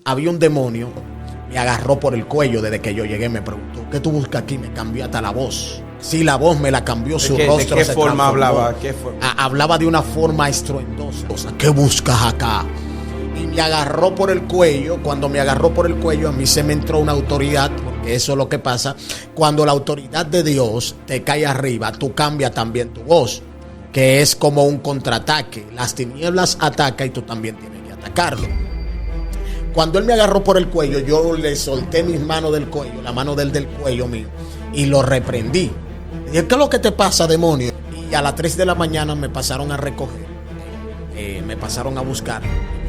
había un demonio, me agarró por el cuello desde que yo llegué, me preguntó, ¿qué tú buscas aquí? Me cambió hasta la voz. Sí, la voz me la cambió, su rostro. ¿De qué forma hablaba? Hablaba de una forma estruendosa. ¿Qué buscas acá? Y me agarró por el cuello. Cuando me agarró por el cuello, a mí se me entró una autoridad, porque eso es lo que pasa. Cuando la autoridad de Dios te cae arriba, tú cambias también tu voz, que es como un contraataque. Las tinieblas atacan y tú también tienes que atacarlo. Cuando él me agarró por el cuello, yo le solté mis manos del cuello, la mano del cuello mío, y lo reprendí. Dije, ¿qué es lo que te pasa, demonio? Y a las 3 de la mañana me pasaron a recoger, me pasaron a buscar.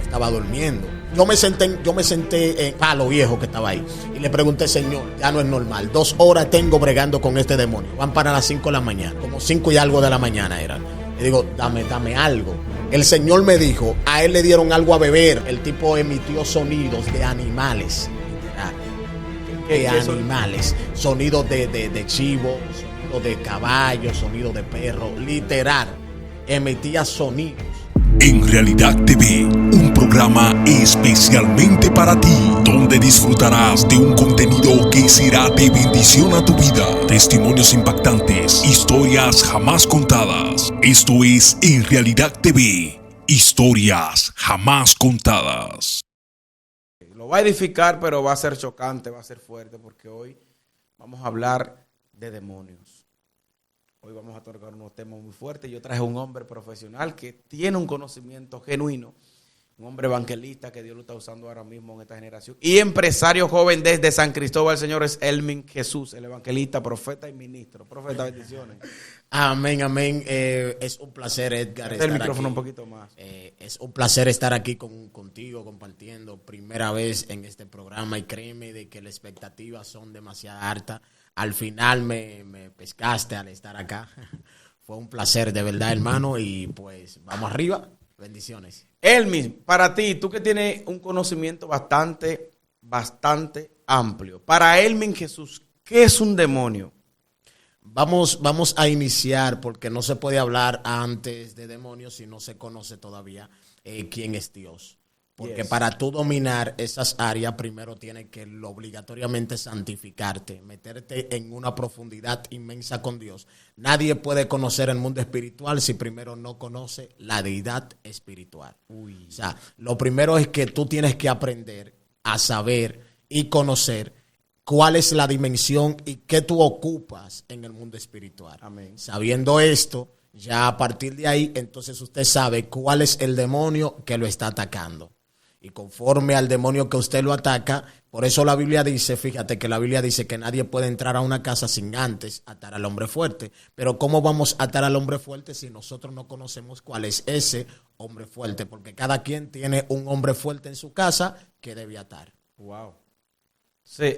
Estaba durmiendo. Yo me senté en Palo Viejo, que estaba ahí, y le pregunté, Señor, ya no es normal, 2 horas tengo bregando con este demonio, van para las 5 de la mañana, como 5 y algo de la mañana eran. Le digo, dame algo. El Señor me dijo, a él le dieron algo a beber. El tipo emitió sonidos de animales, de animales, sonidos de chivo, sonidos de caballo, sonidos de perro, literal, emitía sonidos. En Realidad TV, un programa especialmente para ti, donde disfrutarás de un contenido que será de bendición a tu vida. Testimonios impactantes, historias jamás contadas. Esto es En Realidad TV, historias jamás contadas. Lo va a edificar, pero va a ser chocante, va a ser fuerte, porque hoy vamos a hablar de demonios. Hoy vamos a tocar unos temas muy fuertes. Yo traje un hombre profesional que tiene un conocimiento genuino, un hombre evangelista que Dios lo está usando ahora mismo en esta generación, y empresario joven desde San Cristóbal, señor, es Elmin Jesús, el evangelista, profeta y ministro. Profeta, bendiciones. Amén, amén. Es un placer, Edgar, estar el micrófono aquí un poquito más. Es un placer estar aquí contigo, compartiendo primera vez en este programa, y créeme de que las expectativas son demasiado altas. Al final me pescaste al estar acá. Fue un placer, de verdad, hermano, y pues vamos arriba. Bendiciones. Elmin, para ti, tú que tienes un conocimiento bastante amplio. Para Elmin Jesús, ¿qué es un demonio? Vamos a iniciar, porque no se puede hablar antes de demonios si no se conoce todavía quién es Dios. Porque para tú dominar esas áreas, primero tienes que obligatoriamente santificarte, meterte en una profundidad inmensa con Dios. Nadie puede conocer el mundo espiritual si primero no conoce la deidad espiritual. O sea, lo primero es que tú tienes que aprender a saber y conocer cuál es la dimensión y qué tú ocupas en el mundo espiritual. Amén. Sabiendo esto, ya a partir de ahí, entonces usted sabe cuál es el demonio que lo está atacando. Y conforme al demonio que usted lo ataca, por eso la Biblia dice, fíjate que la Biblia dice que nadie puede entrar a una casa sin antes atar al hombre fuerte. Pero ¿cómo vamos a atar al hombre fuerte si nosotros no conocemos cuál es ese hombre fuerte? Porque cada quien tiene un hombre fuerte en su casa que debe atar. Wow. Sí.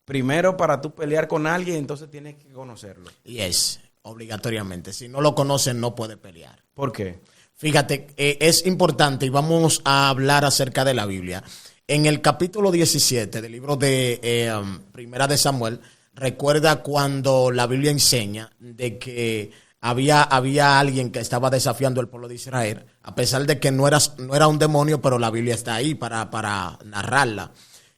Primero, para tú pelear con alguien, entonces tienes que conocerlo. Y es obligatoriamente. Si no lo conocen, no puede pelear. ¿Por qué? Fíjate, es importante, y vamos a hablar acerca de la Biblia. En el capítulo 17 del libro de Primera de Samuel, recuerda cuando la Biblia enseña de que había alguien que estaba desafiando al pueblo de Israel, a pesar de que no era un demonio, pero la Biblia está ahí para narrarla.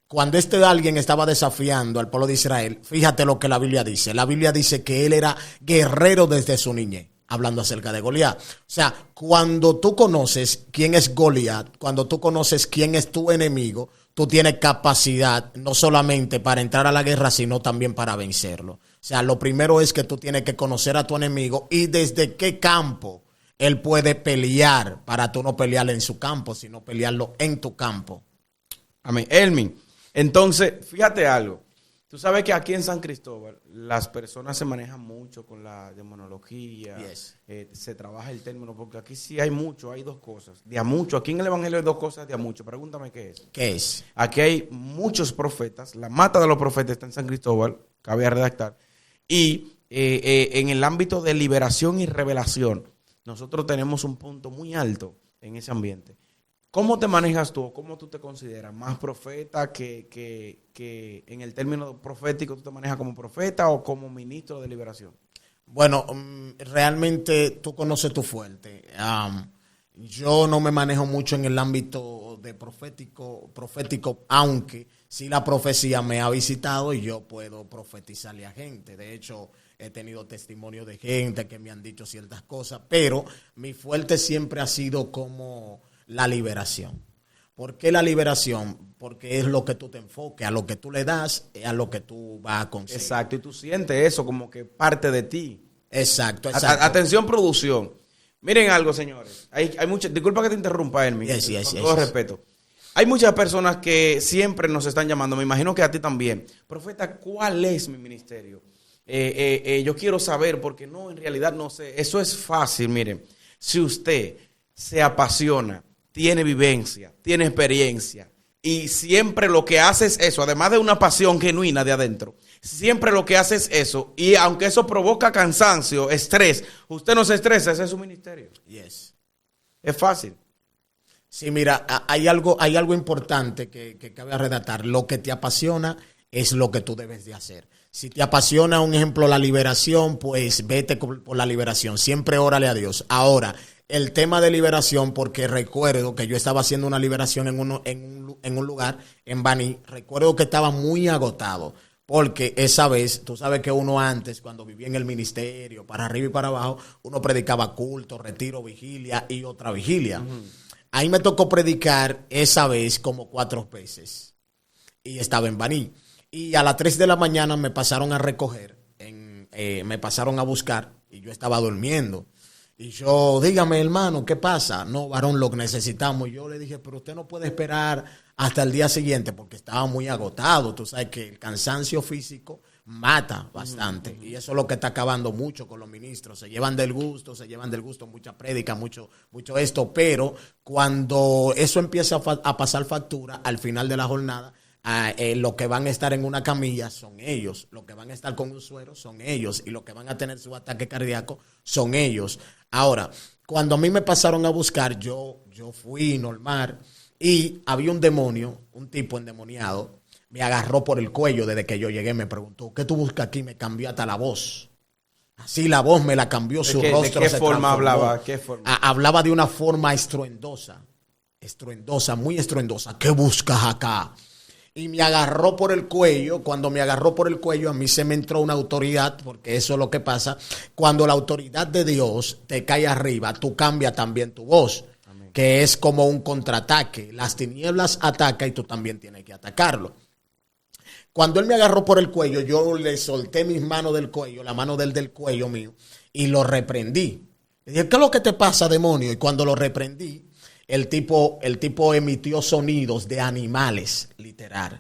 Cuando este alguien estaba desafiando al pueblo de Israel, fíjate lo que la Biblia dice. La Biblia dice que él era guerrero desde su niñez. Hablando acerca de Goliat. O sea, cuando tú conoces quién es Goliat, cuando tú conoces quién es tu enemigo, tú tienes capacidad no solamente para entrar a la guerra, sino también para vencerlo. O sea, lo primero es que tú tienes que conocer a tu enemigo y desde qué campo él puede pelear, para tú no pelearle en su campo, sino pelearlo en tu campo. Amén. Elmin, entonces, fíjate algo. Tú sabes que aquí en San Cristóbal las personas se manejan mucho con la demonología, se trabaja el término, porque aquí sí hay mucho, hay dos cosas, de a mucho. Aquí en el Evangelio hay dos cosas de a mucho. Pregúntame qué es. ¿Qué es? Aquí hay muchos profetas, la mata de los profetas está en San Cristóbal, cabe redactar, y en el ámbito de liberación y revelación, nosotros tenemos un punto muy alto en ese ambiente. ¿Cómo te manejas tú? ¿Cómo tú te consideras? ¿Más profeta que en el término profético tú te manejas como profeta o como ministro de liberación? Bueno, realmente tú conoces tu fuerte. Yo no me manejo mucho en el ámbito de profético, aunque sí la profecía me ha visitado y yo puedo profetizarle a gente. De hecho, he tenido testimonio de gente que me han dicho ciertas cosas, pero mi fuerte siempre ha sido como la liberación. ¿Por qué la liberación? Porque es lo que tú te enfoques, a lo que tú le das, es a lo que tú vas a conseguir. Exacto, y tú sientes eso como que parte de ti. Exacto. Atención, producción. Miren algo, señores. Hay muchas, disculpa que te interrumpa, Hermi, con todo respeto. Hay muchas personas que siempre nos están llamando, me imagino que a ti también. Profeta, ¿cuál es mi ministerio? Yo quiero saber, porque no, en realidad no sé. Eso es fácil, miren. Si usted se apasiona, tiene vivencia, tiene experiencia, y siempre lo que hace es eso, además de una pasión genuina de adentro, siempre lo que hace es eso, y aunque eso provoca cansancio, estrés, usted no se estresa, ese es su ministerio. Yes. Es fácil. Sí, mira, hay algo importante que cabe redactar. Lo que te apasiona es lo que tú debes de hacer. Si te apasiona, un ejemplo, la liberación, pues vete por la liberación. Siempre órale a Dios. Ahora, el tema de liberación, porque recuerdo que yo estaba haciendo una liberación en un lugar, en Baní. Recuerdo que estaba muy agotado. Porque esa vez, tú sabes que uno antes, cuando vivía en el ministerio, para arriba y para abajo, uno predicaba culto, retiro, vigilia y otra vigilia. Ahí me tocó predicar esa vez como 4 veces. Y estaba en Baní. Y a las 3 de la mañana me pasaron a recoger, me pasaron a buscar y yo estaba durmiendo. Y yo, dígame, hermano, ¿qué pasa? No, varón, lo que necesitamos. Yo le dije, pero usted no puede esperar hasta el día siguiente porque estaba muy agotado. Tú sabes que el cansancio físico mata bastante. Y eso es lo que está acabando mucho con los ministros. Se llevan del gusto mucha prédica, mucho esto. Pero cuando eso empieza a pasar factura, al final de la jornada, los que van a estar en una camilla son ellos, los que van a estar con un suero son ellos y los que van a tener su ataque cardíaco son ellos. Ahora, cuando a mí me pasaron a buscar, yo fui normal y había un demonio, un tipo endemoniado, me agarró por el cuello desde que yo llegué, me preguntó, ¿qué tú buscas aquí? Me cambió hasta la voz. Así la voz me la cambió, su rostro. ¿De qué forma hablaba? Hablaba de una forma estruendosa, muy estruendosa. ¿Qué buscas acá? Y me agarró por el cuello. Cuando me agarró por el cuello, a mí se me entró una autoridad, porque eso es lo que pasa. Cuando la autoridad de Dios te cae arriba, tú cambias también tu voz, amén, que es como un contraataque. Las tinieblas atacan y tú también tienes que atacarlo. Cuando él me agarró por el cuello, yo le solté mis manos del cuello, la mano del cuello mío, y lo reprendí. Le dije, ¿qué es lo que te pasa, demonio? Y cuando lo reprendí, el tipo emitió sonidos de animales, literal.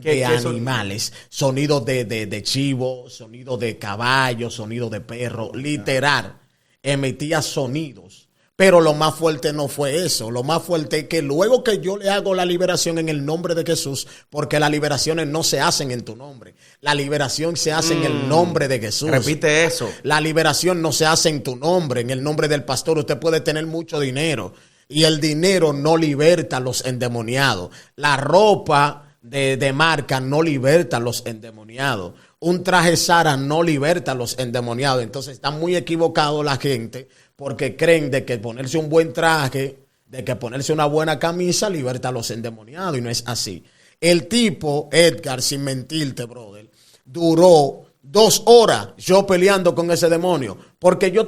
¿Qué animales? Sonidos de chivo, sonidos de caballo, sonidos de perro, literal. Emitía sonidos. Pero lo más fuerte no fue eso. Lo más fuerte es que luego que yo le hago la liberación en el nombre de Jesús, porque las liberaciones no se hacen en tu nombre. La liberación se hace en el nombre de Jesús. Repite eso. La liberación no se hace en tu nombre, en el nombre del pastor. Usted puede tener mucho dinero y el dinero no liberta a los endemoniados. La ropa de marca no liberta a los endemoniados. Un traje Zara no liberta a los endemoniados. Entonces está muy equivocado la gente, porque creen de que ponerse un buen traje, de que ponerse una buena camisa liberta a los endemoniados, y no es así. El tipo, Edgar, sin mentirte, brother, duró 2 horas yo peleando con ese demonio, porque yo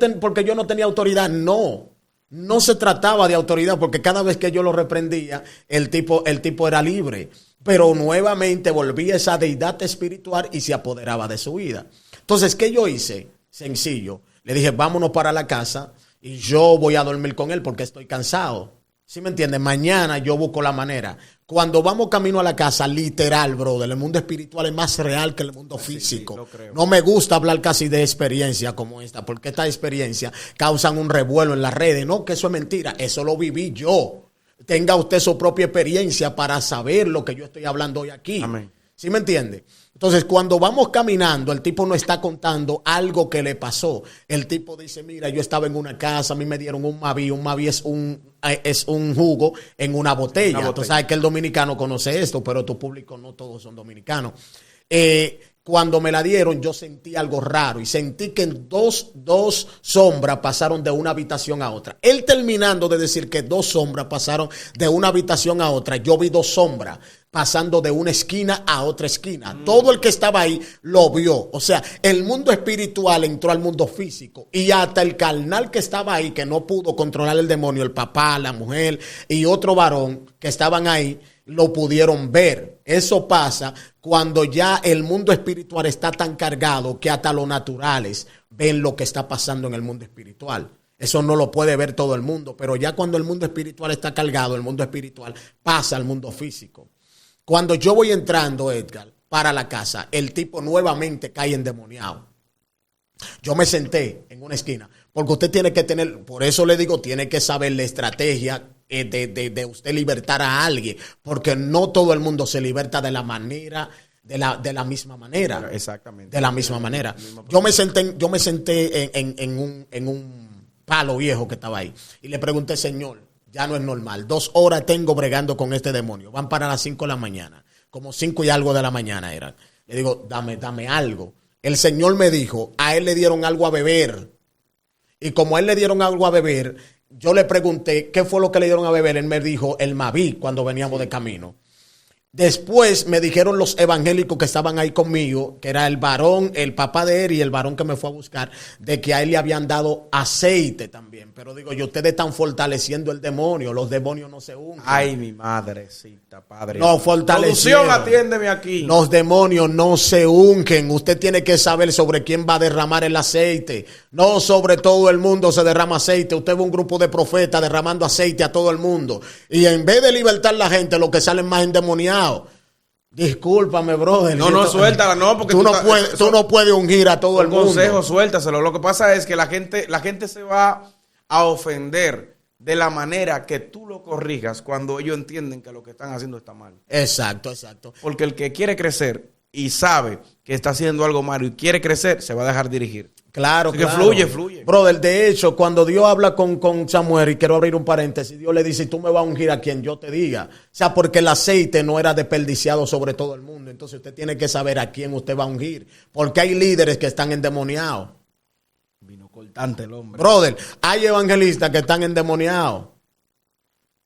no tenía autoridad. No se trataba de autoridad, porque cada vez que yo lo reprendía, el tipo era libre. Pero nuevamente volvía esa deidad espiritual y se apoderaba de su vida. Entonces, ¿qué yo hice? Sencillo. Le dije, vámonos para la casa y yo voy a dormir con él porque estoy cansado. ¿Sí me entiendes? Mañana yo busco la manera. Cuando vamos camino a la casa, literal, brother, el mundo espiritual es más real que el mundo físico. Sí, no me gusta hablar casi de experiencia como esta, porque estas experiencias causan un revuelo en las redes. No, que eso es mentira, eso lo viví yo. Tenga usted su propia experiencia para saber lo que yo estoy hablando hoy aquí. Amén. ¿Sí me entiende? Entonces, cuando vamos caminando, el tipo nos está contando algo que le pasó. El tipo dice, mira, yo estaba en una casa, a mí me dieron un Maví. Un Maví es un jugo en una botella. Tú sabes que el dominicano conoce esto, pero tu público no todos son dominicanos. cuando me la dieron, yo sentí algo raro y sentí que dos sombras pasaron de una habitación a otra. Él terminando de decir que 2 sombras pasaron de una habitación a otra, yo vi 2 sombras pasando de una esquina a otra esquina. Todo el que estaba ahí lo vio. O sea, el mundo espiritual entró al mundo físico y hasta el carnal que estaba ahí, que no pudo controlar el demonio, el papá, la mujer y otro varón que estaban ahí, lo pudieron ver. Eso pasa cuando ya el mundo espiritual está tan cargado que hasta los naturales ven lo que está pasando en el mundo espiritual. Eso no lo puede ver todo el mundo, pero ya cuando el mundo espiritual está cargado, el mundo espiritual pasa al mundo físico. Cuando yo voy entrando, Edgar, para la casa, el tipo nuevamente cae endemoniado. Yo me senté en una esquina, porque usted tiene que tener, por eso le digo, tiene que saber la estrategia de usted libertar a alguien, porque no todo el mundo se liberta de la manera, de la misma manera. Exactamente. De la misma manera. Yo me senté en un palo viejo que estaba ahí y le pregunté, Señor, ya no es normal, 2 horas tengo bregando con este demonio, van para las 5 de la mañana, como 5 y algo de la mañana eran. Le digo, dame algo. El Señor me dijo, a él le dieron algo a beber. Y como a él le dieron algo a beber, yo le pregunté qué fue lo que le dieron a beber. Él me dijo el Maví cuando veníamos de camino. Después me dijeron los evangélicos que estaban ahí conmigo, que era el varón, el papá de él y el varón que me fue a buscar, de que a él le habían dado aceite también. Pero digo yo, ustedes están fortaleciendo el demonio, los demonios no se ungen. Ay, mi madrecita, padre. No, fortalecieron. Producción, atiéndeme aquí. Los demonios no se ungen. Usted tiene que saber sobre quién va a derramar el aceite. No sobre todo el mundo se derrama aceite. Usted ve un grupo de profetas derramando aceite a todo el mundo. Y en vez de libertar la gente, lo que salen más endemoniados. Discúlpame, brother. No, suéltala, no, porque tú no puedes ungir a todo el mundo. Consejo, suéltaselo. Lo que pasa es que la gente se va a ofender de la manera que tú lo corrijas cuando ellos entienden que lo que están haciendo está mal. Exacto. Porque el que quiere crecer y sabe que está haciendo algo malo y quiere crecer, se va a dejar dirigir. Claro, así claro. Que fluye. Brother, de hecho, cuando Dios habla con Samuel, y quiero abrir un paréntesis, Dios le dice, tú me vas a ungir a quien yo te diga. O sea, porque el aceite no era desperdiciado sobre todo el mundo. Entonces usted tiene que saber a quién usted va a ungir. Porque hay líderes que están endemoniados. Vino cortante el hombre. Brother, hay evangelistas que están endemoniados.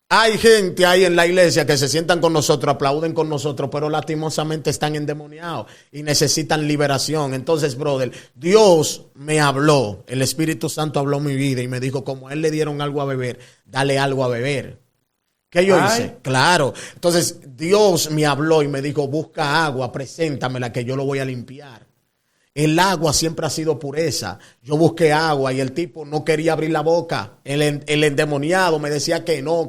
Hay gente ahí en la iglesia que se sientan con nosotros, aplauden con nosotros, pero lastimosamente están endemoniados y necesitan liberación. Entonces, brother, Dios me habló, el Espíritu Santo habló mi vida y me dijo, como a él le dieron algo a beber, dale algo a beber. ¿Qué yo hice? Claro. Entonces, Dios me habló y me dijo, busca agua, preséntamela que yo lo voy a limpiar. El agua siempre ha sido pureza. Yo busqué agua y el tipo no quería abrir la boca. El endemoniado me decía que él no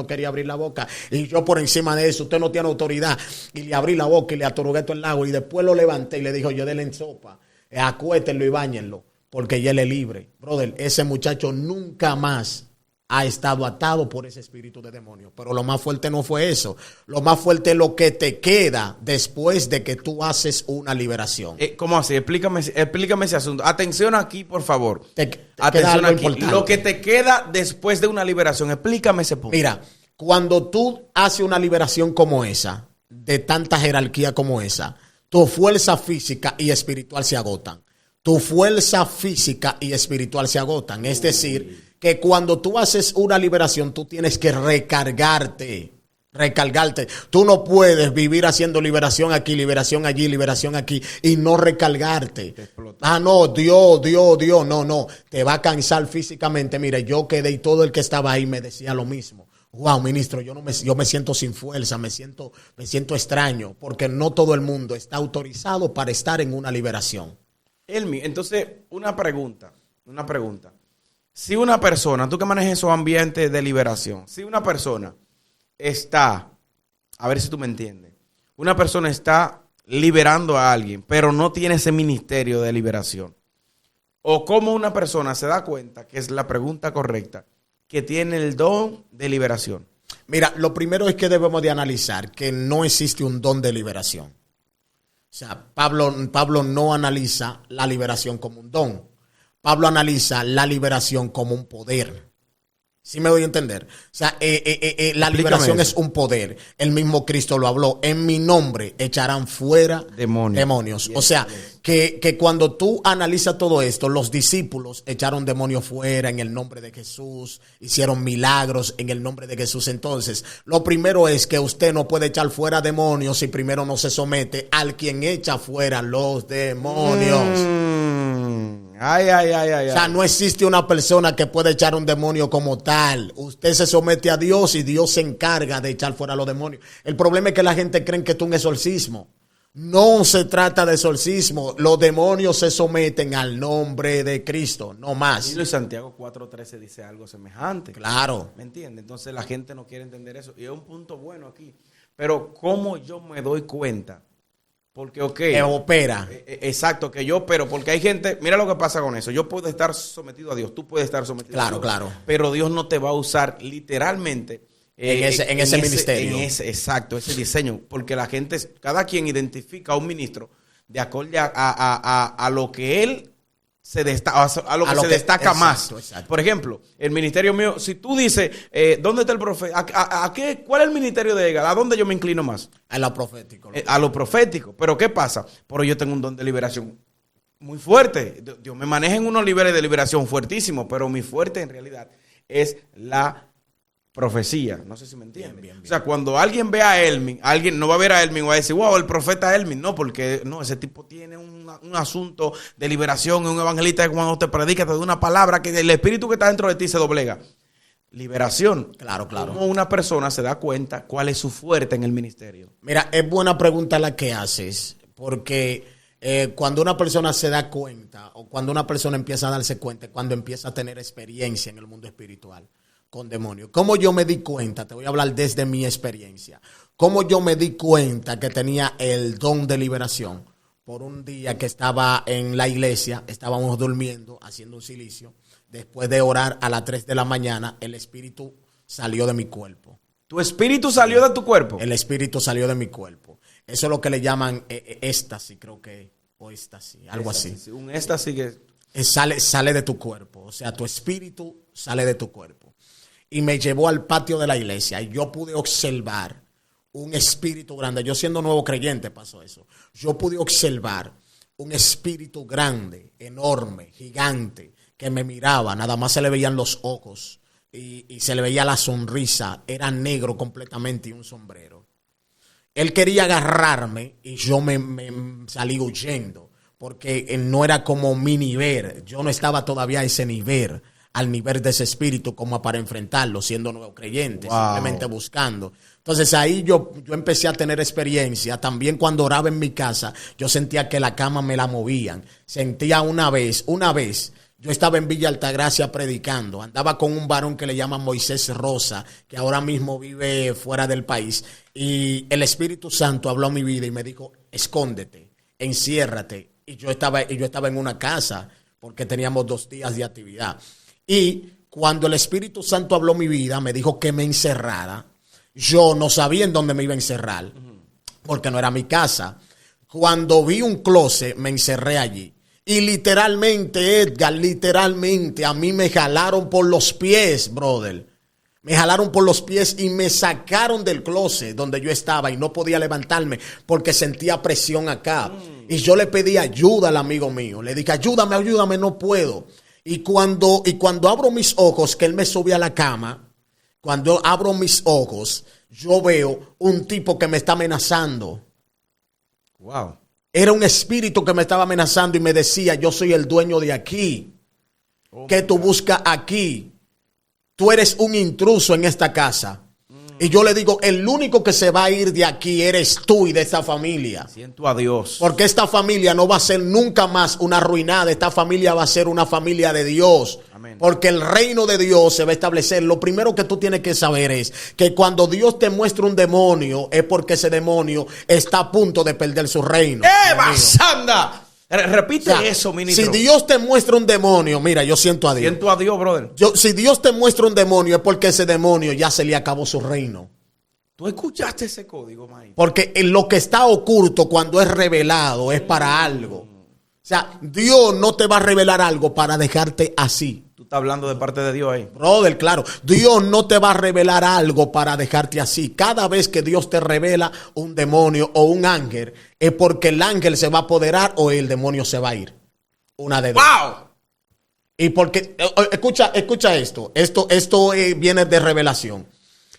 quería abrir la boca. Y yo por encima de eso, usted no tiene autoridad. Y le abrí la boca y le atorugué todo el agua. Y después lo levanté y le dijo, yo déle en sopa. Acuéstenlo y báñenlo, porque ya él es libre. Brother, ese muchacho nunca más ha estado atado por ese espíritu de demonio. Pero lo más fuerte no fue eso. Lo más fuerte es lo que te queda después de que tú haces una liberación. ¿Cómo así? Explícame ese asunto. Atención aquí, por favor. Atención aquí. Importante. Lo que te queda después de una liberación. Explícame ese punto. Mira, cuando tú haces una liberación como esa, de tanta jerarquía como esa, tu fuerza física y espiritual se agotan. Tu fuerza física y espiritual se agotan. Es decir, que cuando tú haces una liberación, tú tienes que recargarte. Tú no puedes vivir haciendo liberación aquí, liberación allí, liberación aquí y no recargarte. No, Dios, no. Te va a cansar físicamente. Mire, yo quedé y todo el que estaba ahí me decía lo mismo. Wow, ministro, yo me siento sin fuerza, me siento extraño, porque no todo el mundo está autorizado para estar en una liberación. Elmi, entonces, una pregunta. Si una persona, tú que manejas esos ambientes de liberación, si una persona está, a ver si tú me entiendes, una persona está liberando a alguien, pero no tiene ese ministerio de liberación, o cómo una persona se da cuenta, que es la pregunta correcta, que tiene el don de liberación. Mira, lo primero es que debemos de analizar que no existe un don de liberación. O sea, Pablo no analiza la liberación como un don. Pablo analiza la liberación como un poder. ¿Sí me doy a entender? O sea, la liberación es un poder. El mismo Cristo lo habló. En mi nombre echarán fuera demonios. O sea, que cuando tú analizas todo esto, los discípulos echaron demonios fuera en el nombre de Jesús, hicieron milagros en el nombre de Jesús. Entonces, lo primero es que usted no puede echar fuera demonios si primero no se somete al quien echa fuera los demonios. Ay. O sea, no existe una persona que pueda echar un demonio como tal. Usted se somete a Dios y Dios se encarga de echar fuera los demonios. El problema es que la gente cree que esto es un exorcismo. No se trata de exorcismo. Los demonios se someten al nombre de Cristo, no más. Y Santiago 4:13 dice algo semejante. Claro. ¿Me entiende? Entonces la gente no quiere entender eso. Y es un punto bueno aquí. Pero ¿cómo yo me doy cuenta? Porque, opera. Exacto, que yo opero. Porque hay gente, mira lo que pasa con eso. Yo puedo estar sometido a Dios, tú puedes estar sometido a Dios. Claro. Pero Dios no te va a usar literalmente en ese ministerio. Exacto, ese diseño. Porque la gente, cada quien identifica a un ministro de acuerdo a lo que él se destaca, se destaca más. Exacto. Por ejemplo, el ministerio mío, si tú dices, ¿dónde está el profeta? ¿Cuál es el ministerio de Edgar? ¿A dónde yo me inclino más? A lo profético. A lo profético. Pero ¿qué pasa? Pero yo tengo un don de liberación muy fuerte. Dios me maneja en unos niveles de liberación fuertísimos, pero mi fuerte en realidad es la profecía. No sé si me entienden. Bien. O sea, cuando alguien ve a Elmin, alguien no va a ver a Elmin, va a decir, wow, el profeta Elmin. No, porque no, ese tipo tiene un asunto de liberación, un evangelista que cuando te predica te da una palabra que el espíritu que está dentro de ti se doblega. Liberación. Claro. ¿Cómo una persona se da cuenta cuál es su fuerte en el ministerio? Mira, es buena pregunta la que haces, porque cuando una persona se da cuenta, o cuando una persona empieza a darse cuenta, cuando empieza a tener experiencia en el mundo espiritual con demonios. ¿Cómo yo me di cuenta? Te voy a hablar desde mi experiencia. ¿Cómo yo me di cuenta que tenía el don de liberación? Por un día que estaba en la iglesia, estábamos durmiendo, haciendo un silicio. Después de orar a las 3 de la mañana, el espíritu salió de mi cuerpo. ¿Tu espíritu salió de tu cuerpo? El espíritu salió de mi cuerpo. Eso es lo que le llaman éxtasis, creo que, o éxtasis, algo así. Un éxtasis que sale de tu cuerpo. O sea, tu espíritu sale de tu cuerpo. Y me llevó al patio de la iglesia y yo pude observar un espíritu grande. Yo siendo nuevo creyente pasó eso. Yo pude observar un espíritu grande, enorme, gigante, que me miraba. Nada más se le veían los ojos y se le veía la sonrisa. Era negro completamente y un sombrero. Él quería agarrarme y yo me salí huyendo porque no era como mi nivel. Yo no estaba todavía a ese nivel, al nivel de ese espíritu como para enfrentarlo, siendo nuevo creyente, simplemente buscando. Entonces ahí yo empecé a tener experiencia. También cuando oraba en mi casa, yo sentía que la cama me la movían. Sentía una vez, yo estaba en Villa Altagracia predicando. Andaba con un varón que le llaman Moisés Rosa, que ahora mismo vive fuera del país. Y el Espíritu Santo habló a mi vida y me dijo, escóndete, enciérrate. Y yo estaba en una casa porque teníamos 2 días de actividad. Y cuando el Espíritu Santo habló mi vida, me dijo que me encerrara. Yo no sabía en dónde me iba a encerrar, porque no era mi casa. Cuando vi un closet, me encerré allí. Y literalmente, Edgar, a mí me jalaron por los pies, brother. Me jalaron por los pies y me sacaron del closet donde yo estaba y no podía levantarme porque sentía presión acá. Y yo le pedí ayuda al amigo mío. Le dije, ayúdame, no puedo. Y cuando abro mis ojos, que él me sube a la cama, cuando abro mis ojos, yo veo un tipo que me está amenazando. Wow. Era un espíritu que me estaba amenazando y me decía, yo soy el dueño de aquí. ¿Qué tú buscas aquí? Tú eres un intruso en esta casa. Y yo le digo, el único que se va a ir de aquí eres tú y de esta familia. Siento a Dios. Porque esta familia no va a ser nunca más una arruinada. Esta familia va a ser una familia de Dios. Amén. Porque el reino de Dios se va a establecer. Lo primero que tú tienes que saber es que cuando Dios te muestra un demonio, es porque ese demonio está a punto de perder su reino. ¡Eva Sanda! Repite eso, ministro. Si Dios te muestra un demonio, mira, yo siento a Dios. Siento a Dios, brother. Si Dios te muestra un demonio, es porque ese demonio ya se le acabó su reino. ¿Tú escuchaste ese código, Mike? Porque lo que está oculto cuando es revelado es para algo. O sea, Dios no te va a revelar algo para dejarte así. Tú estás hablando de parte de Dios ahí. Brother, claro. Dios no te va a revelar algo para dejarte así. Cada vez que Dios te revela un demonio o un ángel, es porque el ángel se va a apoderar o el demonio se va a ir. Una de dos. ¡Wow! Y porque, escucha esto. Esto viene de revelación.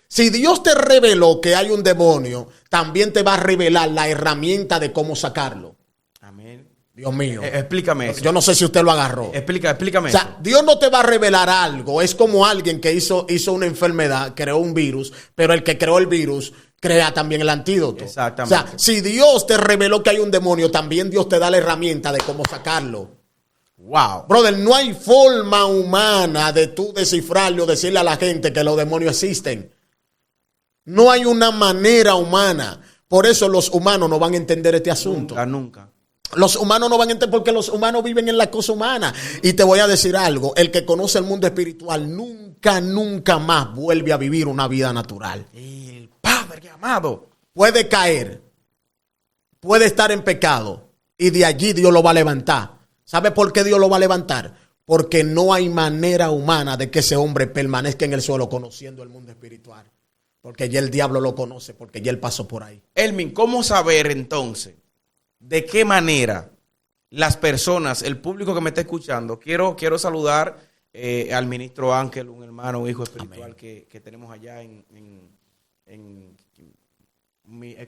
Si Dios te reveló que hay un demonio, también te va a revelar la herramienta de cómo sacarlo. Amén. Dios mío. Explícame eso. Yo no sé si usted lo agarró. Explícame O sea, eso. Dios no te va a revelar algo. Es como alguien que hizo una enfermedad, creó un virus, pero el que creó el virus crea también el antídoto. Exactamente. O sea, si Dios te reveló que hay un demonio, también Dios te da la herramienta de cómo sacarlo. Wow. Brother, no hay forma humana de tú descifrarlo o decirle a la gente que los demonios existen. No hay una manera humana. Por eso los humanos no van a entender este asunto. Nunca. Los humanos no van a entender porque los humanos viven en la cosa humana. Y te voy a decir algo. El que conoce el mundo espiritual nunca más vuelve a vivir una vida natural. El Padre amado. Puede caer. Puede estar en pecado. Y de allí Dios lo va a levantar. ¿Sabe por qué Dios lo va a levantar? Porque no hay manera humana de que ese hombre permanezca en el suelo conociendo el mundo espiritual. Porque ya el diablo lo conoce, porque ya él pasó por ahí. Elmin, ¿cómo saber entonces de qué manera las personas, el público que me está escuchando, quiero saludar al ministro Ángel, un hermano, un hijo espiritual que tenemos allá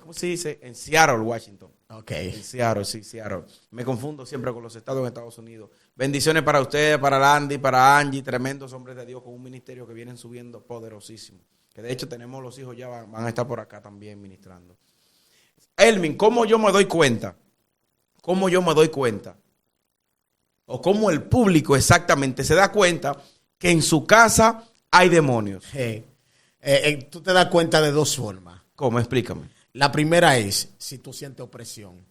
¿cómo se dice? En Seattle, Washington. Ok. En Seattle, sí, Seattle. Me confundo siempre con los estados en Estados Unidos. Bendiciones para ustedes, para Landy, para Angie, tremendos hombres de Dios con un ministerio que vienen subiendo poderosísimo. Que de hecho tenemos los hijos ya van a estar por acá también ministrando. Elmin, ¿cómo yo me doy cuenta? ¿Cómo yo me doy cuenta? O cómo el público exactamente se da cuenta que en su casa hay demonios. Tú te das cuenta de dos formas. ¿Cómo? Explícame. La primera es si tú sientes opresión.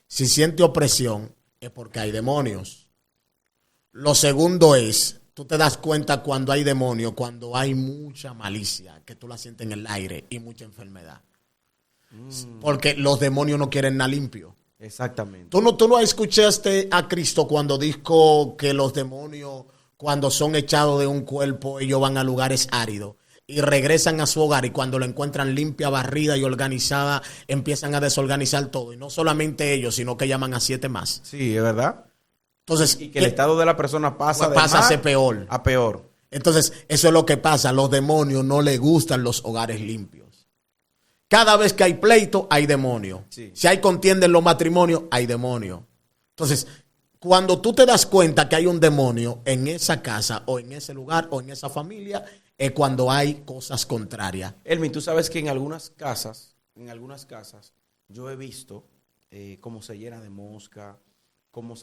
Si sientes opresión es porque hay demonios. Lo segundo es, tú te das cuenta cuando hay demonios, cuando hay mucha malicia, que tú la sientes en el aire y mucha enfermedad. Porque los demonios no quieren nada limpio. Exactamente. ¿Tú no escuchaste a Cristo cuando dijo que los demonios, cuando son echados de un cuerpo, ellos van a lugares áridos y regresan a su hogar y cuando lo encuentran limpia, barrida y organizada, empiezan a desorganizar todo? Y no solamente ellos, sino que llaman a 7 más. Sí, es verdad. Entonces, Y que el estado de la persona pasa a ser peor. A peor. Entonces, eso es lo que pasa. A los demonios no les gustan los hogares limpios. Cada vez que hay pleito, hay demonio. Sí. Si hay contienda en los matrimonios, hay demonio. Entonces, cuando tú te das cuenta que hay un demonio en esa casa o en ese lugar o en esa familia, es cuando hay cosas contrarias. Elmin, tú sabes que en algunas casas, yo he visto cómo se llena de mosca,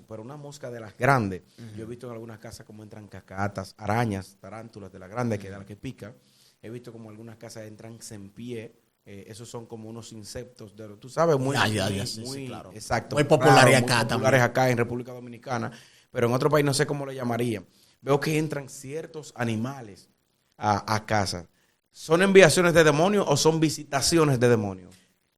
pero una mosca de las grandes. Yo he visto en algunas casas cómo entran cacatas, arañas, tarántulas de las grandes, que es la que pica. He visto como en algunas casas entran sempié. Esos son como unos insectos, tú sabes, muy claro. Exacto. Muy populares claro, acá muy populares también. acá en República Dominicana, pero en otro país no sé cómo le llamarían. Veo que entran ciertos animales a casa. ¿Son enviaciones de demonios o son visitaciones de demonios?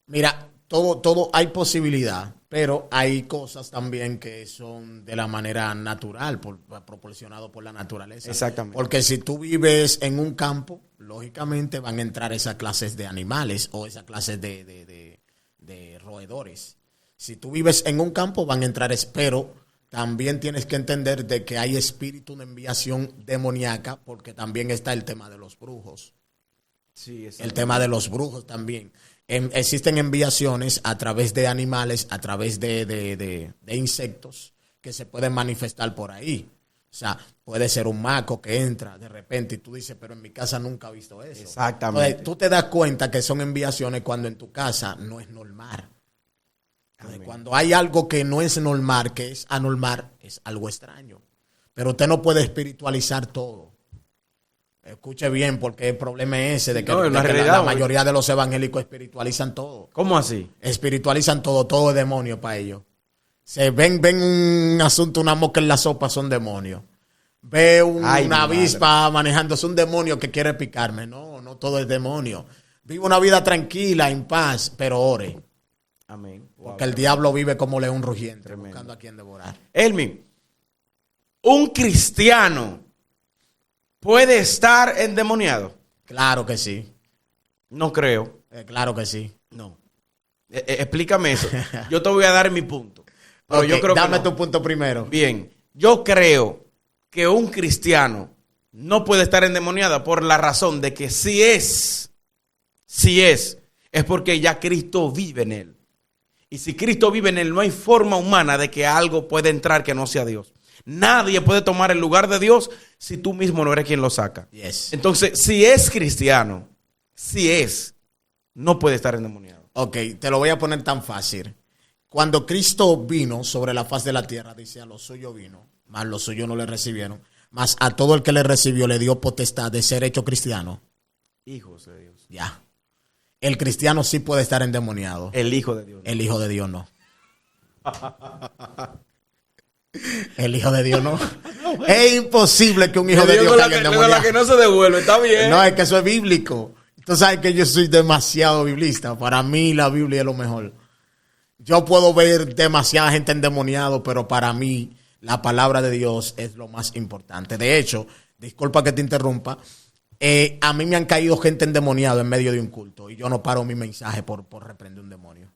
Mira, todo hay posibilidad, pero hay cosas también que son de la manera natural, proporcionado por la naturaleza. Exactamente. Porque si tú vives en un campo, lógicamente van a entrar esas clases de animales o esas clases de roedores. Si tú vives en un campo, van a entrar, pero también tienes que entender de que hay espíritu de enviación demoníaca, porque también está el tema de los brujos. Sí, el tema de los brujos también. Existen enviaciones a través de animales, a través de insectos que se pueden manifestar por ahí. O sea, puede ser un maco que entra de repente y tú dices, pero en mi casa nunca he visto eso. Exactamente. Entonces, tú te das cuenta que son enviaciones cuando en tu casa no es normal. Entonces, cuando hay algo que no es normal, que es anormal, es algo extraño. Pero usted no puede espiritualizar todo. Escuche bien, porque el problema es ese de que, la mayoría de los evangélicos espiritualizan todo. ¿Cómo así? Espiritualizan todo es demonio para ellos. Se ven un asunto, una mosca en la sopa, son demonios. Ve una avispa manejando, es un demonio que quiere picarme. No todo es demonio. Vive una vida tranquila, en paz, pero ore. Amén. Porque el diablo vive como león rugiente, buscando a quien devorar. Elmin, ¿Un cristiano puede estar endemoniado? Claro que sí. No creo. Claro que sí. No. Explícame eso. Yo te voy a dar mi punto. Pero Ok, yo creo dame que no. tu punto primero. Bien, yo creo que un cristiano no puede estar endemoniado por la razón de que si es porque ya Cristo vive en él. Y si Cristo vive en él, no hay forma humana de que algo pueda entrar que no sea Dios. Nadie puede tomar el lugar de Dios si tú mismo no eres quien lo saca. Yes. Entonces, si es cristiano, no puede estar endemoniado. Ok, te lo voy a poner tan fácil. Cuando Cristo vino sobre la faz de la tierra, dice, a los suyos vino, mas los suyos no le recibieron. Mas a todo el que le recibió le dio potestad de ser hecho cristiano. Hijos de Dios. Ya. El cristiano sí puede estar endemoniado. El Hijo de Dios. El Hijo de Dios no. El Hijo de Dios no. Es imposible que un Hijo de Dios caiga endemoniado. La que no se devuelve, está bien. No, es que eso es bíblico. Tú sabes que yo soy demasiado biblista. Para mí la Biblia es lo mejor. Yo puedo ver demasiada gente endemoniado, pero para mí la palabra de Dios es lo más importante. De hecho, disculpa que te interrumpa, a mí me han caído gente endemoniada en medio de un culto y yo no paro mi mensaje por reprender un demonio.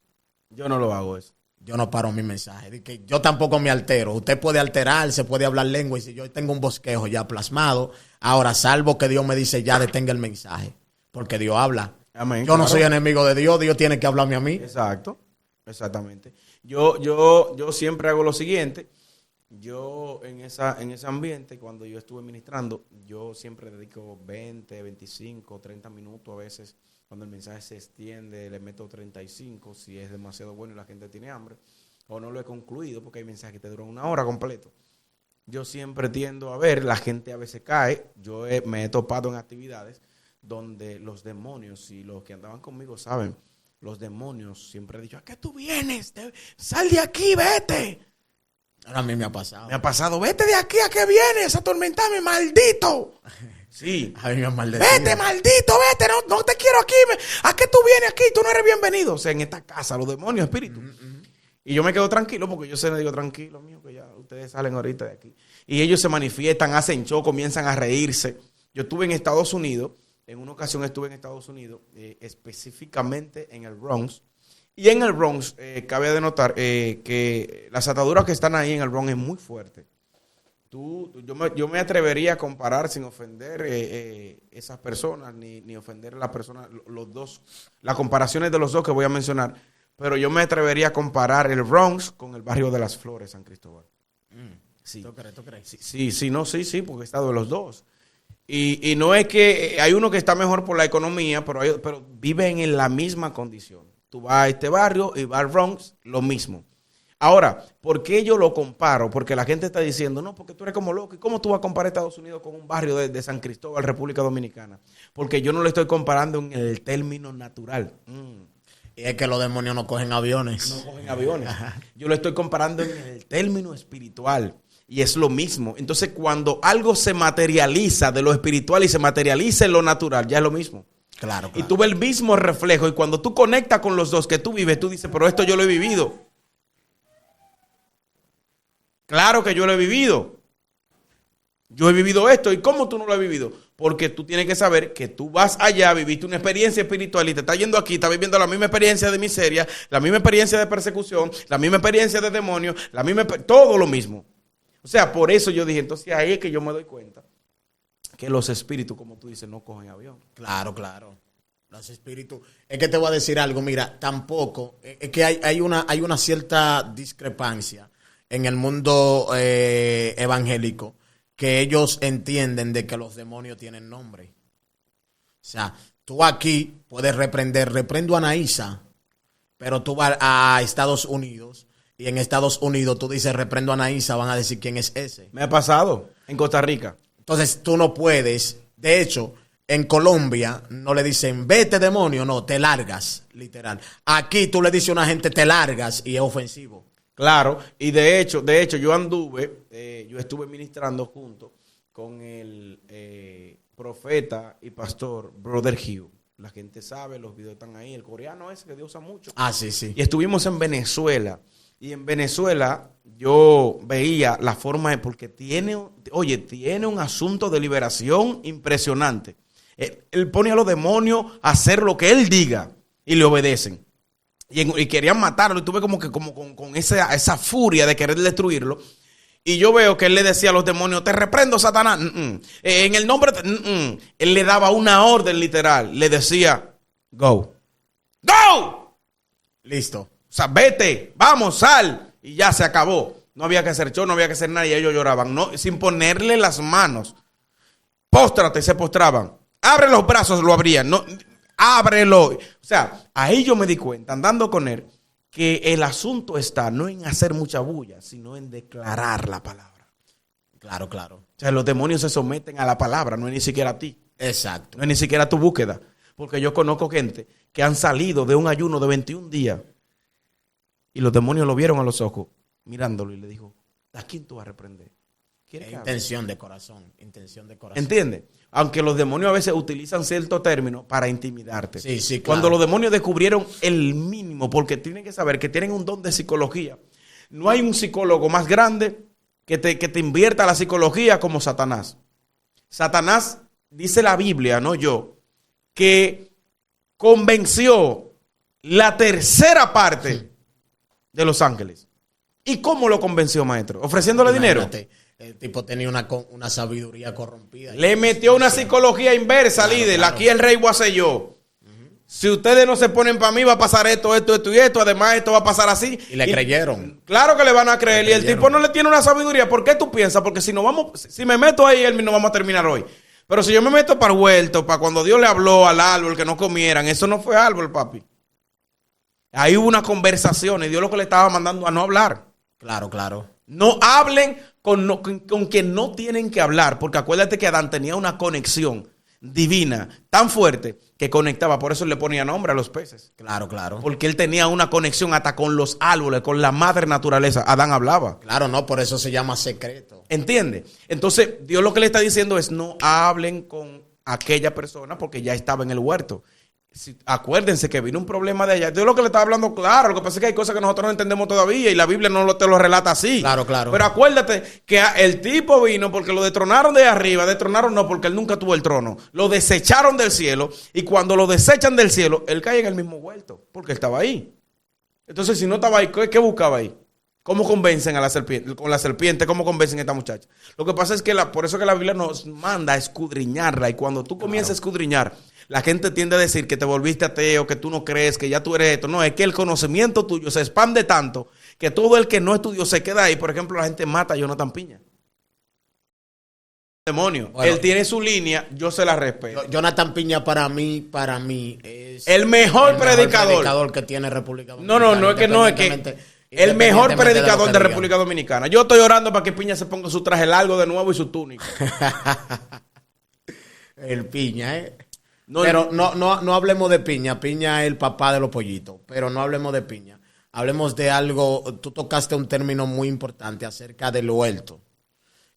Yo no lo hago eso. Yo no paro mi mensaje. De que yo tampoco me altero. Usted puede alterarse, puede hablar lengua y si yo tengo un bosquejo ya plasmado, ahora salvo que Dios me dice ya detenga el mensaje, porque Dios habla. Amén, yo no claro. soy enemigo de Dios, Dios tiene que hablarme a mí. Exacto, exactamente. Yo siempre hago lo siguiente. Yo en ese ambiente, cuando yo estuve ministrando, yo siempre dedico 20, 25, 30 minutos a veces. Cuando el mensaje se extiende, le meto 35, si es demasiado bueno y la gente tiene hambre. O no lo he concluido, porque hay mensajes que te duran 1 hora completo. Yo siempre tiendo a ver, la gente a veces cae. Me he topado en actividades donde los demonios, y los que andaban conmigo saben, los demonios siempre han dicho, ¿a qué tú vienes? Sal de aquí, vete. Ahora a mí me ha pasado. Me ha pasado, vete de aquí, ¿a qué vienes? Atormentame, maldito. Sí. A mí me han maldecido. Vete, maldito, vete, no te quiero aquí. ¿A qué tú vienes aquí? Tú no eres bienvenido. O sea, en esta casa, los demonios, espíritus. Y yo me quedo tranquilo porque yo se le digo, tranquilo, mío, que ya ustedes salen ahorita de aquí. Y ellos se manifiestan, hacen show, comienzan a reírse. Yo estuve en Estados Unidos, en una ocasión estuve en Estados Unidos, específicamente en el Bronx. Y en el Bronx, cabe de notar que las ataduras que están ahí en el Bronx es muy fuerte. Yo me atrevería a comparar sin ofender esas personas, ni ofender a las personas, los dos, las comparaciones de los dos que voy a mencionar, pero yo me atrevería a comparar el Bronx con el barrio de Las Flores, San Cristóbal. Sí. ¿Tú crees? Sí, porque he estado en los dos. Y no es que hay uno que está mejor por la economía, pero viven en la misma condición. Tú vas a este barrio y vas al Bronx, lo mismo. Ahora, ¿por qué yo lo comparo? Porque la gente está diciendo, no, porque tú eres como loco. ¿Y cómo tú vas a comparar Estados Unidos con un barrio de San Cristóbal, República Dominicana? Porque yo no lo estoy comparando en el término natural. Y es que los demonios no cogen aviones. No cogen aviones. Yo lo estoy comparando en el término espiritual. Y es lo mismo. Entonces, cuando algo se materializa de lo espiritual y se materializa en lo natural, ya es lo mismo. Claro. Y tú ves el mismo reflejo. Y cuando tú conectas con los dos que tú vives, tú dices, pero esto yo lo he vivido. Claro que yo lo he vivido. Yo he vivido esto. ¿Y cómo tú no lo has vivido? Porque tú tienes que saber que tú vas allá, viviste una experiencia espiritual y te estás yendo aquí, estás viviendo la misma experiencia de miseria, la misma experiencia de persecución, la misma experiencia de demonios, todo lo mismo. O sea, por eso yo dije, entonces ahí es que yo me doy cuenta que los espíritus, como tú dices, no cogen avión. Claro. Los espíritus. Es que te voy a decir algo, mira, tampoco, es que hay una cierta discrepancia en el mundo evangélico, que ellos entienden de que los demonios tienen nombre. O sea, tú aquí puedes reprendo a Anaísa, pero tú vas a Estados Unidos y en Estados Unidos tú dices reprendo a Anaísa, van a decir quién es ese. Me ha pasado en Costa Rica. Entonces tú no puedes, de hecho, en Colombia no le dicen vete demonio, no, te largas, literal. Aquí tú le dices a una gente te largas y es ofensivo. Claro, y de hecho yo estuve ministrando junto con el profeta y pastor Brother Hugh. La gente sabe, los videos están ahí, el coreano ese que Dios usa mucho. Sí. Y estuvimos en Venezuela Y en Venezuela yo veía la forma de, porque tiene un asunto de liberación impresionante. Él pone a los demonios a hacer lo que él diga y le obedecen. Y querían matarlo, y tuve como con esa furia de querer destruirlo. Y yo veo que él le decía a los demonios, te reprendo, Satanás. En el nombre de... Él le daba una orden literal. Le decía, go. ¡Go! Listo. O sea, vete, vamos, sal. Y ya se acabó. No había que hacer show, no había que hacer nada. Y ellos lloraban, no, sin ponerle las manos. Póstrate, se postraban. Abre los brazos, lo abrían. No, ábrelo. O sea, ahí yo me di cuenta, andando con él, que el asunto está no en hacer mucha bulla, sino en declarar la palabra. Claro, claro. O sea, los demonios se someten a la palabra, no es ni siquiera a ti. Exacto. No es ni siquiera a tu búsqueda. Porque yo conozco gente que han salido de un ayuno de 21 días y los demonios lo vieron a los ojos, mirándolo, y le dijo, ¿a quién tú vas a reprender? Intención de corazón. ¿Entiendes? Aunque los demonios a veces utilizan cierto término para intimidarte. Sí, sí, claro. Cuando los demonios descubrieron el mínimo, porque tienen que saber que tienen un don de psicología. No hay un psicólogo más grande que te invierta la psicología como Satanás. Satanás, dice la Biblia, no yo, que convenció la tercera parte de los ángeles. ¿Y cómo lo convenció, maestro? ¿Ofreciéndole dinero? El tipo tenía una sabiduría corrompida. Le metió una psicología inversa, claro, líder. Claro. Aquí el rey voy a ser yo. Si ustedes no se ponen para mí, va a pasar esto y esto. Además, esto va a pasar así. Y le creyeron. Claro que le van a creer. Y el tipo no le tiene una sabiduría. ¿Por qué tú piensas? Porque si me meto ahí, él no vamos a terminar hoy. Pero si yo me meto para el huerto, para cuando Dios le habló al árbol que no comieran, eso no fue árbol, papi. Ahí hubo una conversación y Dios lo que le estaba mandando a no hablar. Claro, claro. No hablen con quien no tienen que hablar, porque acuérdate que Adán tenía una conexión divina tan fuerte que conectaba, por eso le ponía nombre a los peces. Claro, claro. Porque él tenía una conexión hasta con los árboles, con la madre naturaleza. Adán hablaba. Claro, no, por eso se llama secreto. ¿Entiende? Entonces, Dios lo que le está diciendo es no hablen con aquella persona porque ya estaba en el huerto. Acuérdense que vino un problema de allá. Dios lo que le estaba hablando, claro, lo que pasa es que hay cosas que nosotros no entendemos todavía y la Biblia no te lo relata así. Claro, claro. Pero acuérdate que el tipo vino porque lo destronaron de arriba, destronaron no, porque él nunca tuvo el trono. Lo desecharon del cielo y cuando lo desechan del cielo, él cae en el mismo huerto porque él estaba ahí. Entonces, si no estaba ahí, ¿qué buscaba ahí? ¿Cómo convencen a la serpiente? Con la serpiente, ¿cómo convencen a esta muchacha? Lo que pasa es que por eso que la Biblia nos manda a escudriñarla y cuando tú comienzas a escudriñar, la gente tiende a decir que te volviste ateo, que tú no crees, que ya tú eres esto. No, es que el conocimiento tuyo se expande tanto que todo el que no estudió se queda ahí. Por ejemplo, la gente mata a Jonathan Piña. Demonio. Bueno, él tiene su línea, yo se la respeto. Jonathan Piña para mí es el mejor predicador que tiene República Dominicana. No es que el mejor predicador de República Dominicana. Yo estoy orando para que Piña se ponga su traje largo de nuevo y su túnica. El Piña, pero no hablemos de Piña. Piña es el papá de los pollitos. Pero no hablemos de Piña. Hablemos de algo. Tú tocaste un término muy importante acerca del huerto.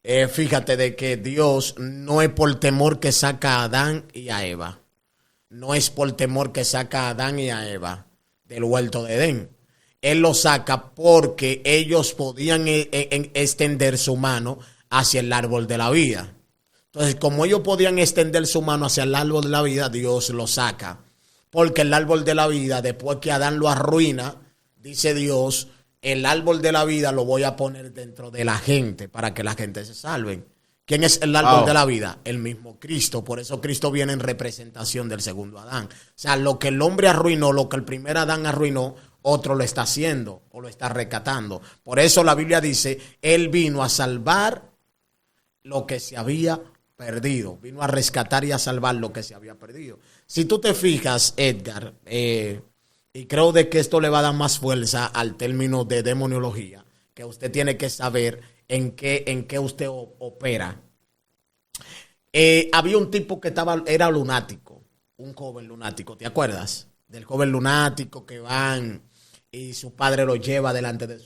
Fíjate de que Dios no es por temor que saca a Adán y a Eva. No es por temor que saca a Adán y a Eva del huerto de Edén. Él lo saca porque ellos podían extender su mano hacia el árbol de la vida. Entonces, como ellos podían extender su mano hacia el árbol de la vida, Dios lo saca. Porque el árbol de la vida, después que Adán lo arruina, dice Dios, el árbol de la vida lo voy a poner dentro de la gente para que la gente se salven. ¿Quién es el árbol de la vida? El mismo Cristo. Por eso Cristo viene en representación del segundo Adán. O sea, lo que el hombre arruinó, lo que el primer Adán arruinó, otro lo está haciendo o lo está rescatando. Por eso la Biblia dice, Él vino a salvar lo que se había perdido. Vino a rescatar y a salvar lo que se había perdido. Si tú te fijas, Edgar, y creo de que esto le va a dar más fuerza al término de demoniología, que usted tiene que saber en qué usted opera. Había un tipo que era lunático, un joven lunático, ¿te acuerdas? Del joven lunático que van y su padre lo lleva delante de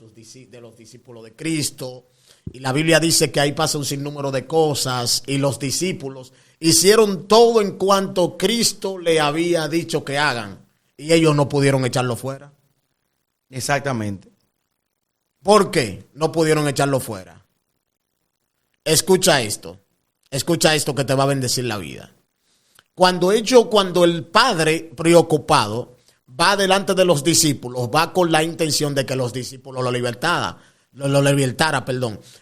los discípulos de Cristo. Y la Biblia dice que ahí pasa un sinnúmero de cosas y los discípulos hicieron todo en cuanto Cristo le había dicho que hagan y ellos no pudieron echarlo fuera. Exactamente. ¿Por qué no pudieron echarlo fuera? Escucha esto que te va a bendecir la vida. Cuando el padre preocupado va delante de los discípulos, va con la intención de que los discípulos lo libertara.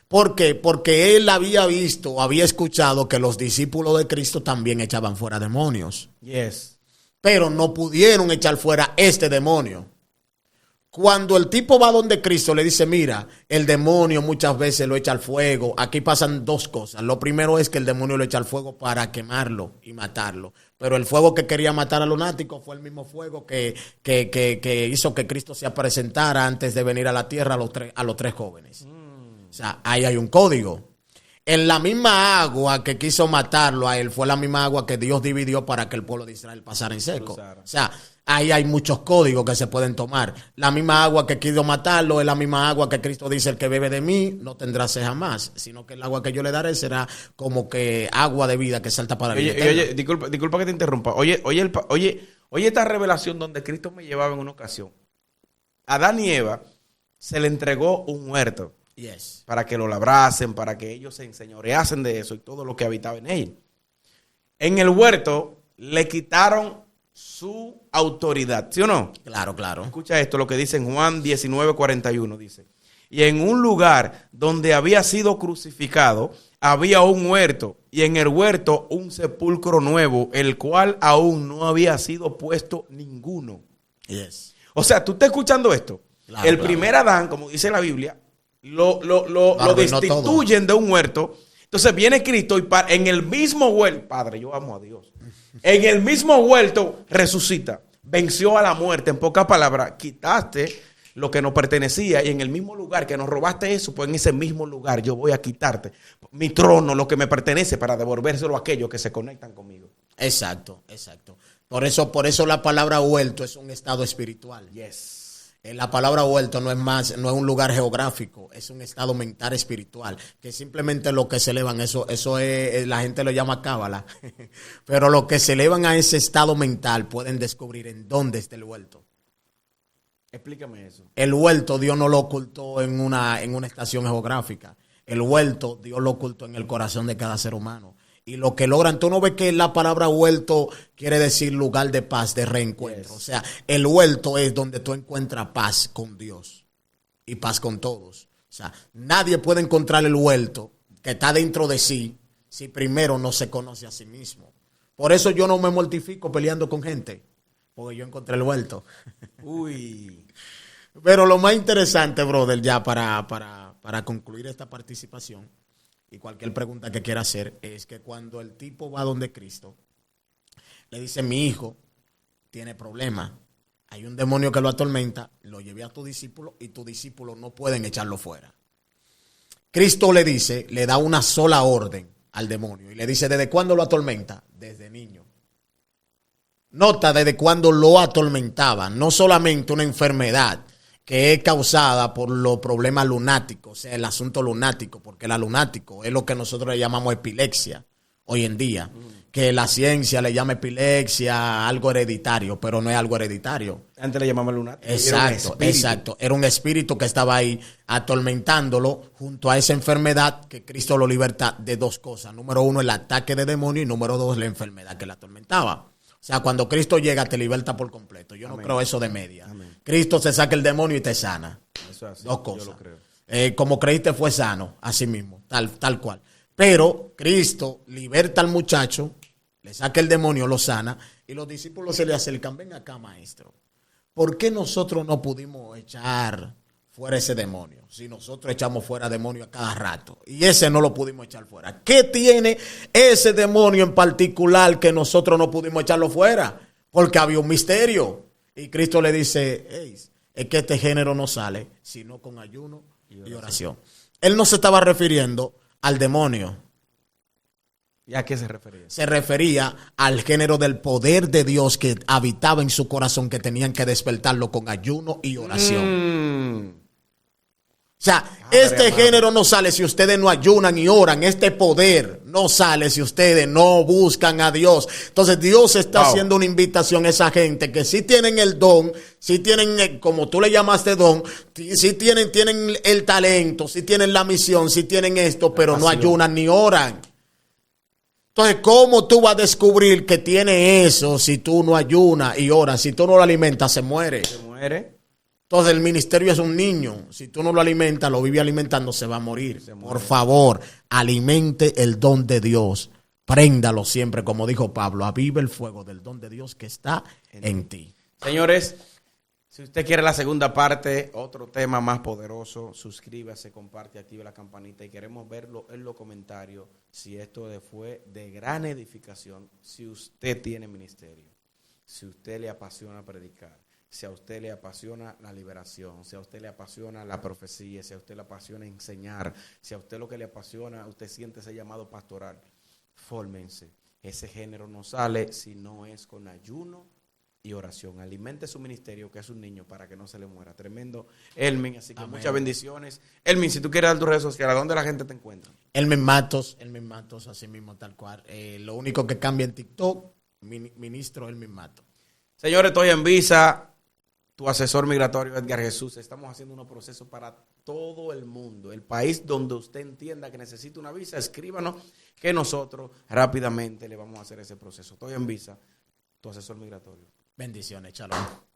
¿Por qué? Porque él había visto, había escuchado que los discípulos de Cristo también echaban fuera demonios. Yes. Pero no pudieron echar fuera este demonio. Cuando el tipo va donde Cristo le dice, mira, el demonio muchas veces lo echa al fuego. Aquí pasan dos cosas. Lo primero es que el demonio lo echa al fuego para quemarlo y matarlo. Pero el fuego que quería matar al lunático fue el mismo fuego que hizo que Cristo se presentara antes de venir a la tierra a los tres jóvenes. O sea, ahí hay un código. En la misma agua que quiso matarlo a él fue la misma agua que Dios dividió para que el pueblo de Israel pasara en seco. O sea, ahí hay muchos códigos que se pueden tomar. La misma agua que quiso matarlo es la misma agua que Cristo dice, el que bebe de mí no tendrá sed jamás, sino que el agua que yo le daré será como que agua de vida que salta para la vida. Oye, disculpa que te interrumpa. Oye esta revelación donde Cristo me llevaba en una ocasión. A Adán y Eva se le entregó un huerto. Yes. Para que lo labrasen, para que ellos se enseñoreasen de eso y todo lo que habitaba en él. En el huerto le quitaron su autoridad, ¿sí o no? Claro, claro. Escucha esto, lo que dice en Juan 19:41, dice: y en un lugar donde había sido crucificado, había un huerto, y en el huerto un sepulcro nuevo, el cual aún no había sido puesto ninguno. Yes. O sea, tú estás escuchando esto. Claro, el primer Adán, como dice la Biblia, lo destituyen de un huerto. Entonces viene Cristo y en el mismo huerto, Padre, yo amo a Dios. En el mismo huerto resucita, venció a la muerte. En pocas palabras, quitaste lo que nos pertenecía y en el mismo lugar que nos robaste eso, pues en ese mismo lugar yo voy a quitarte mi trono, lo que me pertenece, para devolvérselo a aquellos que se conectan conmigo. Exacto. Por eso la palabra huerto es un estado espiritual. Yes. La palabra huerto no es un lugar geográfico, es un estado mental espiritual, que simplemente lo que se elevan, eso es, la gente lo llama cábala, pero lo que se elevan a ese estado mental pueden descubrir en dónde está el huerto. Explícame eso. El huerto Dios no lo ocultó en una estación geográfica, el huerto Dios lo ocultó en el corazón de cada ser humano. Y lo que logran, tú no ves que la palabra huerto quiere decir lugar de paz, de reencuentro. Yes. O sea, el huerto es donde tú encuentras paz con Dios y paz con todos. O sea, nadie puede encontrar el huerto que está dentro de sí si primero no se conoce a sí mismo. Por eso yo no me mortifico peleando con gente, porque yo encontré el huerto. Uy. Pero lo más interesante, brother, ya para concluir esta participación, y cualquier pregunta que quiera hacer, es que cuando el tipo va donde Cristo, le dice, mi hijo tiene problemas, hay un demonio que lo atormenta, lo llevé a tu discípulo y tus discípulos no pueden echarlo fuera. Cristo le dice, le da una sola orden al demonio y le dice, ¿desde cuándo lo atormenta? Desde niño. Nota desde cuándo lo atormentaba, no solamente una enfermedad que es causada por los problemas lunáticos, o sea, el asunto lunático, porque la lunático es lo que nosotros le llamamos epilepsia hoy en día, que la ciencia le llama epilepsia algo hereditario, pero no es algo hereditario. Antes le llamaban lunático. Exacto. Era un espíritu que estaba ahí atormentándolo junto a esa enfermedad que Cristo lo liberta de dos cosas. Número uno, el ataque de demonio y número dos, la enfermedad que la atormentaba. O sea, cuando Cristo llega te liberta por completo. Yo no creo eso de media. Amén. Cristo se saca el demonio y te sana. Eso es así. Dos cosas. Yo lo creo. Como creíste fue sano, así mismo, tal cual. Pero Cristo liberta al muchacho, le saca el demonio, lo sana, y los discípulos se le acercan. Ven acá, maestro. ¿Por qué nosotros no pudimos echar fuera ese demonio? Si nosotros echamos fuera demonio a cada rato. Y ese no lo pudimos echar fuera. ¿Qué tiene ese demonio en particular que nosotros no pudimos echarlo fuera? Porque había un misterio. Y Cristo le dice, hey, es que este género no sale sino con ayuno y oración. Él no se estaba refiriendo al demonio. ¿Y a qué se refería? Se refería al género del poder de Dios que habitaba en su corazón, que tenían que despertarlo con ayuno y oración. O sea, este género no sale si ustedes no ayunan y oran. Este poder no sale si ustedes no buscan a Dios. Entonces Dios está haciendo una invitación a esa gente que sí tienen el don, sí tienen, como tú le llamaste don, sí tienen el talento, sí tienen la misión, sí tienen esto, pero no ayunan ni oran. Entonces, ¿cómo tú vas a descubrir que tiene eso si tú no ayunas y oras? Si tú no lo alimentas, se muere. Se muere. Entonces el ministerio es un niño. Si tú no lo alimentas, lo vive alimentando, se va a morir. Por favor, alimente el don de Dios. Préndalo siempre, como dijo Pablo. Aviva el fuego del don de Dios que está en ti. Señores, si usted quiere la segunda parte, otro tema más poderoso, suscríbase, comparte, active la campanita y queremos verlo en los comentarios si esto fue de gran edificación, si usted tiene ministerio, si usted le apasiona predicar. Si a usted le apasiona la liberación, si a usted le apasiona la profecía, si a usted le apasiona enseñar, si a usted lo que le apasiona, usted siente ese llamado pastoral, fórmense. Ese género no sale si no es con ayuno y oración. Alimente su ministerio, que es un niño, para que no se le muera. Tremendo, Elmin. Así que muchas bendiciones. Elmin, si tú quieres dar tus redes sociales, ¿a dónde la gente te encuentra? Elmin Matos, así mismo, tal cual. Lo único que cambia en TikTok, ministro Elmin Matos. Señores, estoy en Visa. Tu asesor migratorio Edgar Jesús. Estamos haciendo unos procesos para todo el mundo. El país donde usted entienda que necesita una visa, escríbanos que nosotros rápidamente le vamos a hacer ese proceso. Estoy en Visa, tu asesor migratorio. Bendiciones, shalom.